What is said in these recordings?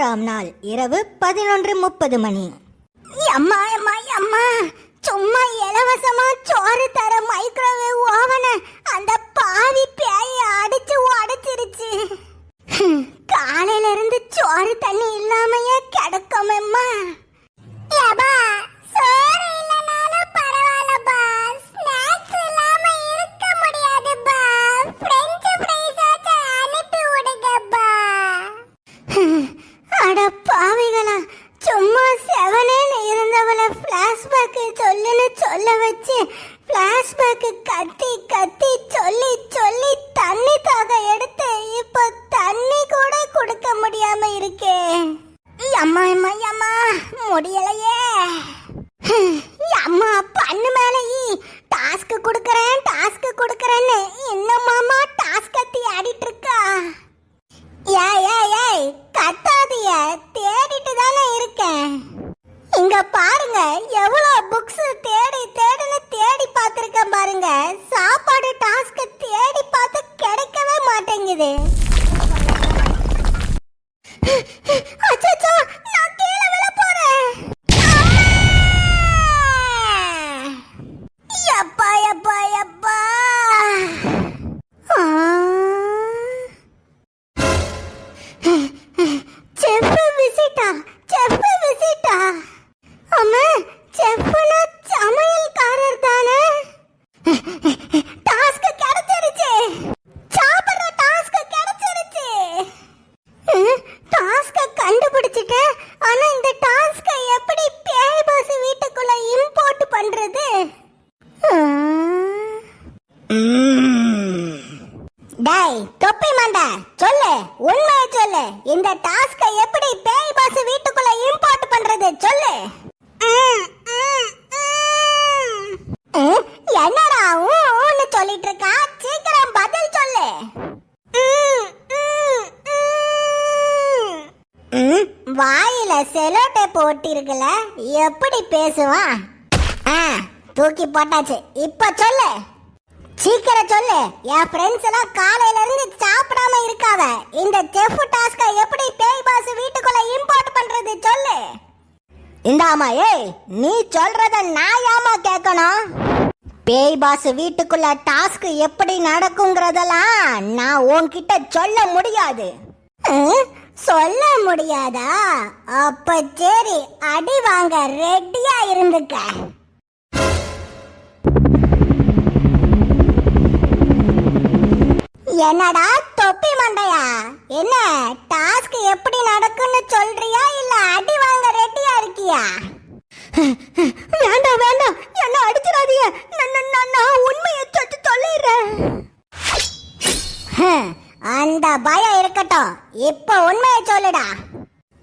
3ஆம் நாள் இரவு 11:30 மணி. அம்மா அம்மா அம்மா, சும்மா இலவசமா சோறு தர மைக்ரோவேவ் ஓவன அந்த பாவி பேய அடிச்சு உடைச்சிருச்சு. காலையில இருந்து சோறு தண்ணி இல்லாமையே கிடக்கமேம்மா. ஏபா, சோறு இல்லனாலும் பரவாயில்லப்பா, ஸ்நாக்ஸ் இல்லாம இருக்க முடியாதுப்பா. ஃப்ரெஞ்ச் ஃப்ரைஸ் அனுப்பி விடுங்கப்பா. அட பாவிகளா, சும்மா செவனேன்னு இருந்தவளை பிளாஷ்பேக் சொல்லுன்னு சொல்ல வச்சு பிளாஷ்பேக் கத்தி கத்தி சொல்லி சொல்லி தண்ணி தாக எடுத்து இப்போ தண்ணி கூட கொடுக்க முடியாம இருக்கே. அம்மா அம்மா அம்மா, முடியலையே. அம்மா, பண்ணு மேல டாஸ்க் கொடுக்கறேன்னு இன்னுமாமா டாஸ்க் கத்தி ஆடிட்டு இருக்கா. ஏய் கத்தாதிய, தேடிட்டு தானே இருக்கேன். இங்க பாருங்க, எவ்வளவு புக்ஸ் தேடி பார்த்திருக்கேன் பாருங்க. சாப்பாடு டாஸ்க் தேடி பார்த்து கிடைக்கவே மாட்டேங்குது. அச்சச்சோ, நான் கீழே விழ போறேன். யப்பா யப்பா யப்பா. செஃப் விசிட்டா. அம்மா, செஃப்னா சமையல்காரர் தானே? டாஸ்க் கிடைச்சிருச்சு. சாப்பிடுற டாஸ்க் கிடைச்சிருச்சு. டாஸ்க கண்டுபிடிச்சிட்டேன். ஆனா இந்த டாஸ்க எப்படி பேய் பாஸ் வீட்டுக்குள்ள இம்போர்ட் பண்றது? டேய் தொப்பி மண்ட, சொல்லு, உண்மையை சொல்லு. இந்த டாஸ்க எப்படி பேய் பாஸ் வீட்டுக்குள்ள இம்போர்ட் பண்றது சொல்லு. என்னடா ஊன்னு சொல்லிட்டு இருக்கா? சீக்கிரம் பதில் சொல்லு. வாயில செலோட்டை போட்டிருக்கல, எப்படி பேசுவான்? தூக்கி போட்டாச்சு. இப்ப சொல்லு, சீக்கிரம் சொல்லு. என் ஃப்ரெண்ட்ஸ் எல்லாம் காலையில இருந்து சாப்பிடாம இருக்காவ. இந்த செஃப் டாஸ்க எப்படி பேய் பாஸ் வீட்டுக்குள்ள இம்போர்ட் பண்றது சொல்லு. இந்தாமா, ஏய், நீ சொல்றத நான் ஏமா கேட்கணும்? பேய் பாஸ் வீட்டுக்குள்ள டாஸ்க் எப்படி நடக்குங்கிறதெல்லாம் நான் உன்கிட்ட சொல்ல முடியாது. சொல்ல முடியாதா? அப்ப சரி, அடி வாங்க ரெடியா இருந்துக்க. என்னடா தொப்பி மண்டையா, என்ன டாஸ்க் எப்படி நடக்குன்னு சொல்றியா இல்ல அடி வாங்க ரெடியா இருக்கியா? வேண்டாம் வேண்டாம், என்ன அடிச்சிடாதீங்க. நான் உண்மையை சொல்லிடுறேன். அந்த பயம் இருக்கட்டும், இப்ப உண்மையை சொல்லுடா.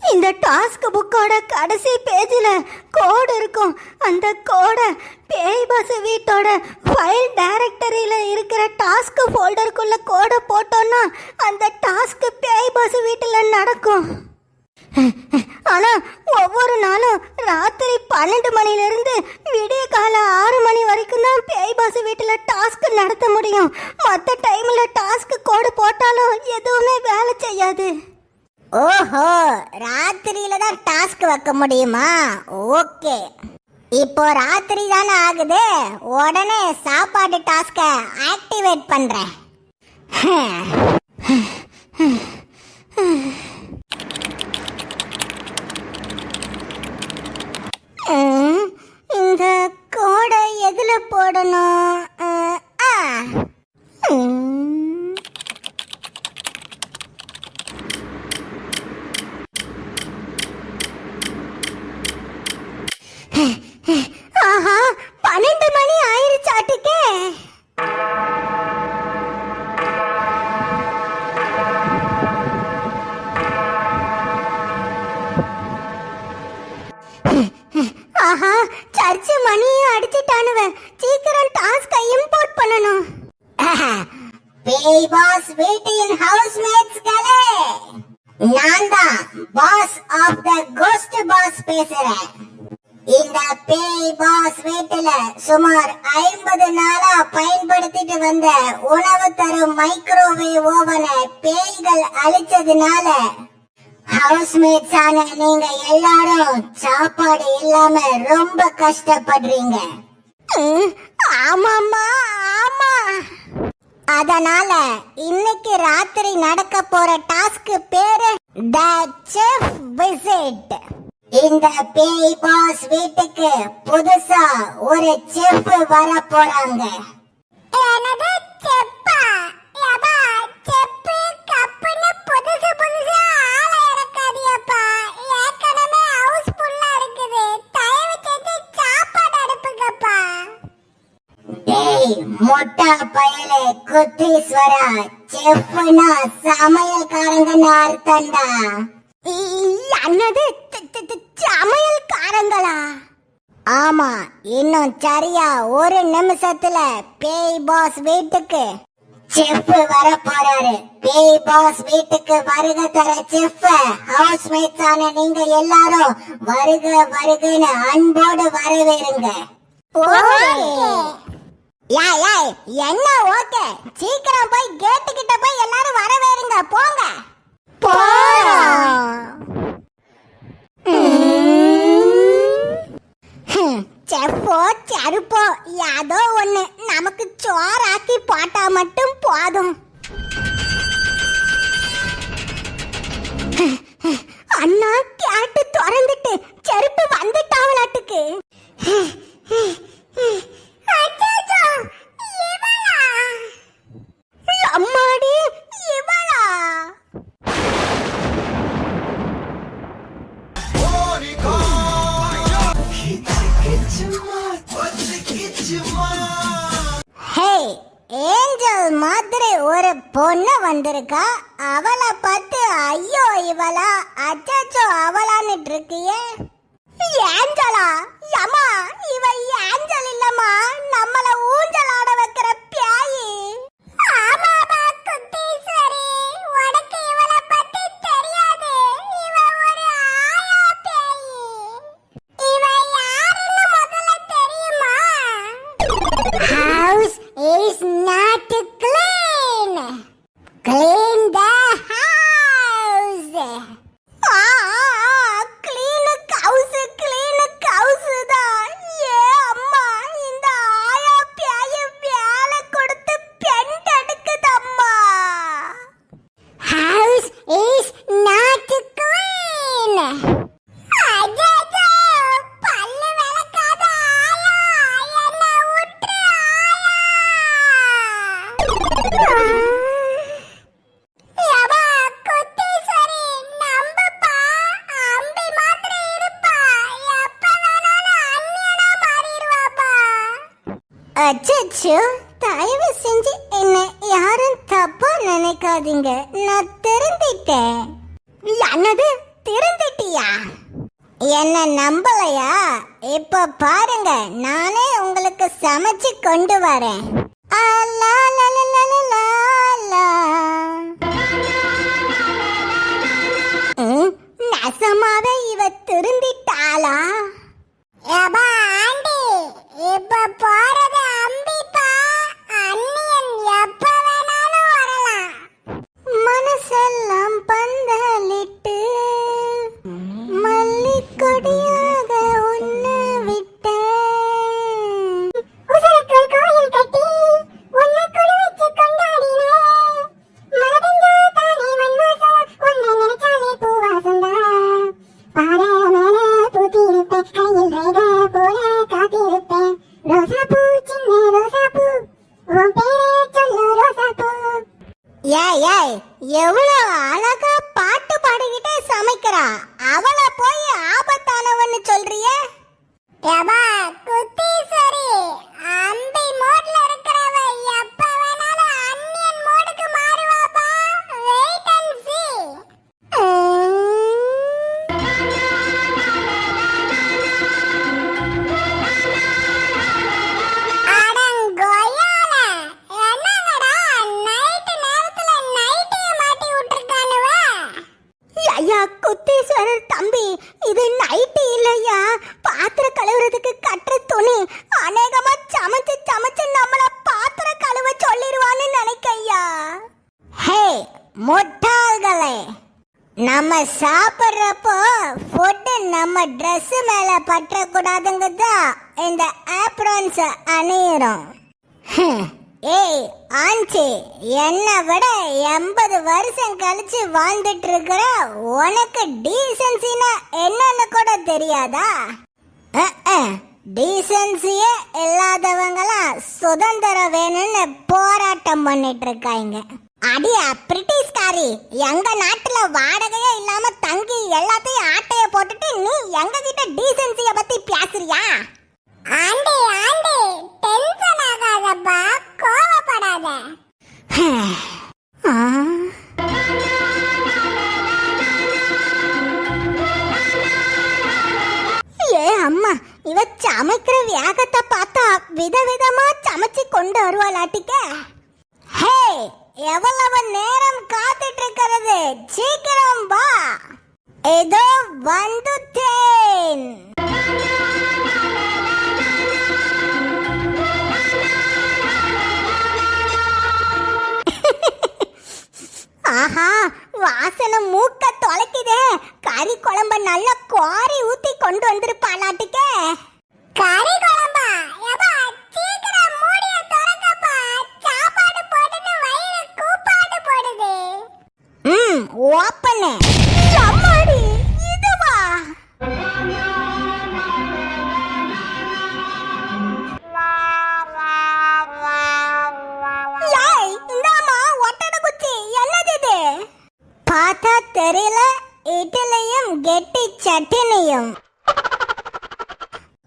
இந்த டாஸ்க் புக்கோட கடைசி பேஜ்ல கோடு இருக்கும். அந்த கோடை பேய் பாஸ் வீட்டோட ஃபைல் டைரக்டரியில இருக்கிற டாஸ்க் ஃபோல்டருக்குள்ள கோடை போட்டோம்னா அந்த டாஸ்க் பேய் பாஸ் வீட்டுல நடக்கும். ஆனா ஒவ்வொரு நாளும் ராத்திரி 12 மணிலிருந்து விடிய கால 6 மணி வரைக்கும் தான் பேய் பாஸ் வீட்டுல டாஸ்க் நடத்த முடியும். மற்ற டைம்ல டாஸ்க் கோடு போட்டாலும் எதுவுமே வேலை செய்யாது. ஓஹோ, ராத்திரியில தான் டாஸ்க் வைக்க முடியுமா? ஓகே, இப்போ ராத்திரி தானே ஆகுது, உடனே சாப்பாடு டாஸ்க ஆக்டிவேட் பண்றேன். இந்த கோடை எதுல போடணும்? ஆஹா, 12 மணி ஆயிருச்சாட்டுக்கே. ஆஹா, சர்ச்சு மணியும் அடிச்சிட்டானுவன். சீக்கிரம் டாஸ்க் இம்போர்ட் பண்ணணும். பேய் பாஸ் வீட்டின் ஹவுஸ்மேட்ஸ்களே, நான் தான் boss of the ghost boss பேசுறேன். இந்த பேய் பாஸ் வீட்டுல சுமார் 50 நாளா பயன்படுத்திட்டு வந்த உணவு தரும் மைக்ரோவேவ் ஓவனை பேய்கள் அழிச்சதுனால ஹவுஸ்மேட்ஸ் ஆன நீங்க எல்லாரும் சாப்பாடு இல்லாம ரொம்ப கஷ்டப்படுறீங்க. ஆமாமா ஆமா. அதனால இன்னைக்கு ராத்திரி நடக்க போற டாஸ்க் பேரு த செஃப் விசிட். இந்த பேய் பாஸ் வீட்டுக்கு புதுசா ஒரு செஃப் வர போறாங்க. என்னது செப்பா? யப்பா செப்பு கப்புன்னு புதுசு புதுசா ஆள இறக்காதீங்கப்பா. ஏற்கனவே ஹவுஸ் ஃபுல்லா இருக்குது. தயவு செஞ்சு சாப்பாடு அனுப்புங்கப்பா. டேய் மொட்டா பயலே குத்தீஸ்வரா, செஃப்னா சமையல்காரங்கன்னு அர்த்தம்டா. என்னது சமையல்காரங்களா? ஆமா, இன்னும் சரியா ஒரு நிமிஷத்துல பேய் பாஸ் வீட்டுக்கு செஃப் வர போறாரு. பேய் பாஸ் வீட்டுக்கு வருக தர செஃப் ஹவுஸ்மேட்ஸ் ஆன நீங்க எல்லாரும் வருக வருகன்னு அன்போடு வரவேறுங்க. என்ன ஓகே, சீக்கிரம் போய் கேட்டு கிட்ட போய் எல்லாரும் வரவேறுங்க. போங்க செப்போ செருப்போ ஏதோ ஒண்ணு நமக்கு சோறாக்கி போட்டா மட்டும் போதும். அண்ணா கேட்டு திறந்துட்டு செருப்பு வந்துட்டாவளாட்டுக்கு. அம்மாடி இவளா? ஹே, ஏஞ்சல் மாதிரி ஒரு பொண்ணு வந்திருக்கா. அவளை பார்த்து ஐயோ இவளா அச்சோ அவளான்னு இருக்கியே. ஏஞ்சலா? யம்மா இவ ஏஞ்சல் இல்லம்மா, நம்மள ஊஞ்சல் ஆட வைக்கிற பேயி. ஆமாமா குட்டீஸ்வரி, உனக்கு இவளை பத்தி தெரியாது. இவ ஒரு ஆயா பேயி. இவ யாருன்னு முதல்ல தெரியுமா? House is not clean. Clean the house. Clean house தான். ஏ அம்மா, இந்த ஆயா பேய வேலை கொடுத்து பெண் எடுக்குதம்மா. House is not clean. அஜஜோ, பல்லு விளக்காத ஆயா, என்ன விட்டு ஆயா. யப்பா குட்டீஸ்வரி, நம்புப்பா, அம்பி மாதிரி இருப்பா. எப்ப வேணாலும் அந்நியனா மாறிடுவாப்பா. அச்சச்சோ, தயவு செஞ்சு என்ன யாரும் தப்பா நினைக்காதீங்க. நான் திருந்திட்டேன். என்னது திருந்திட்டியா? என்ன நம்பலையா? இப்ப பாருங்க, நானே உங்களுக்கு சமைச்சு கொண்டு வரேன். அல்லா லா லா லா லா லா. நசமாவே இவ திருந்திட்டாளா? யப்பா ஆண்டி, இப்ப போறது அம்பிப்பா. அந்நியன் எப்ப வேணாலும் வரலாம். மனசெல்லாம் பந்தலிட்டு மல்லிக்கொடியாக உன்னை விட்டேன். உசரக்குள் கோயில் கட்டி உன்னை குழு வச்சு கொண்டாடினேன். மனதெஞ்சா தானே மண்வாசம், உன்னை நினைச்சாலே பூவாசந்தா. பாறை மேலே பூத்திருப்பேன். சாப்பிட்றப்போ ஃபுட்டு நம்ம ட்ரெஸ் மேல பற்றக்கூடாதுங்கதா இந்த ஆப்ரான்ஸ் அணியிறோம். ஏய் ஆன்ச்சி, என்னை விட 80 வருஷம் கழிச்சு வாழ்ந்துட்டு இருக்கிற உனக்கு டீசன்சினா என்னன்னு கூட தெரியாதா? டீசன்சியே இல்லாதவங்களாம் சுதந்திரம் வேணும்னு போராட்டம் பண்ணிட்டு இருக்காங்க. அடியா பிரிட்டிஷ்காரி, எங்க நாட்டுல வாடகையே இல்லாம தங்கி எல்லாத்தையும் ஆட்டைய போட்டுட்டு நீ எங்க கிட்ட டீசன்சிய பத்தி பேசுறியா? ஆண்டே ஆண்டே, டென்ஷன் ஆகாதப்பா, கோவப்படாத. ஏ அம்மா, இவ சமைக்கிற வேகத்தை பார்த்தா விதவிதமா சமைச்சு கொண்டு வருவாளாட்டிக்க. ஹே, எவ்வளவு நேரம் காத்துட்டு இருக்கிறது, சீக்கிரம் வா. ஏதோ வந்துட்டேன். ஆஹா, வாசனை மூக்க தொலைக்குதே. கறி குழம்ப நல்ல கோரி ஊத்தி கொண்டு வந்திருப்பாளாட்டுக்க. கறி குழம்பா? யப்பா, சீக்கிரம் மூடிய திறங்கப்பா, சாப்பாடு போடுன்னு வயிறு கூப்பாடு போடுது. ஓப்பன். அம்மாடி, இதுவா? ஏய், இந்தாமா ஒட்டட குச்சி, என்னது இது? பார்த்தா தெரியல, இட்லியும் கெட்டி சட்னியும்.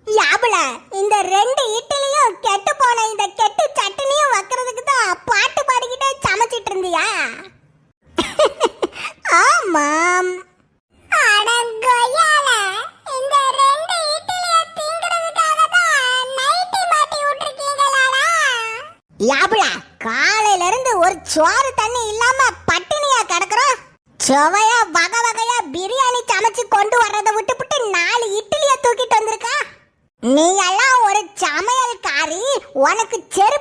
யாபல, இந்த 2 இட்லியும் கெட்டு போன இந்த கெட்டு சட்னியும் வைக்கிறதுக்கு தான் பாட்டு பாடிக்கிட்டே சமைச்சிட்டு இருந்தியா? ஆமாம். அடங்கோயால, இந்த 2 இட்லியை திங்கிறதுக்காக தான் நைட்டி மாட்டி விட்டுருக்கீங்களாடா? யாபல, காலையில இருந்து ஒரு சோறு தண்ணி இல்லாம பட்டினியா கிடக்குறோம். சுவையா வகை வகையா பிரியாணி சமைச்சு கொண்டு வர்றதை விட்டுப்புட்டு 4 இட்லியை தூக்கிட்டு வந்திருக்கா. நீ எல்லாம் ஒரு சமையல்காரி, உனக்கு செருப்பு